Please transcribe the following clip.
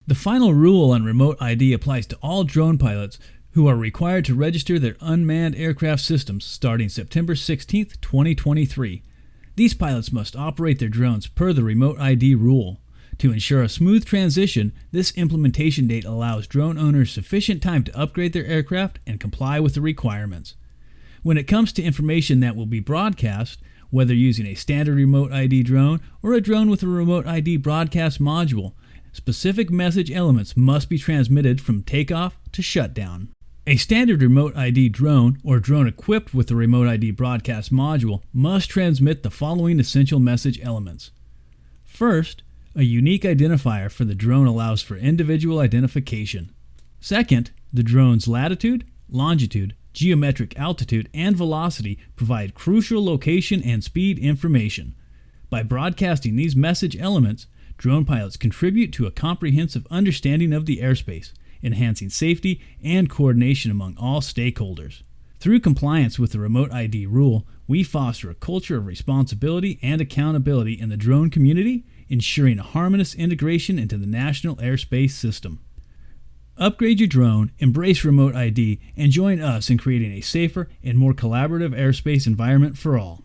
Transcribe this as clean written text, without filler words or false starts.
The final rule on remote ID applies to all drone pilots who are required to register their unmanned aircraft systems starting September 16, 2023. These pilots must operate their drones per the remote ID rule. To ensure a smooth transition, this implementation date allows drone owners sufficient time to upgrade their aircraft and comply with the requirements. When it comes to information that will be broadcast, whether using a standard remote ID drone or a drone with a remote ID broadcast module, specific message elements must be transmitted from takeoff to shutdown. A standard remote ID drone or drone equipped with the remote ID broadcast module must transmit the following essential message elements. First, a unique identifier for the drone allows for individual identification. Second, the drone's latitude, longitude, geometric altitude, and velocity provide crucial location and speed information. By broadcasting these message elements, drone pilots contribute to a comprehensive understanding of the airspace, enhancing safety and coordination among all stakeholders. Through compliance with the remote ID rule, we foster a culture of responsibility and accountability in the drone community, ensuring a harmonious integration into the national airspace system. Upgrade your drone, embrace remote ID, and join us in creating a safer and more collaborative airspace environment for all.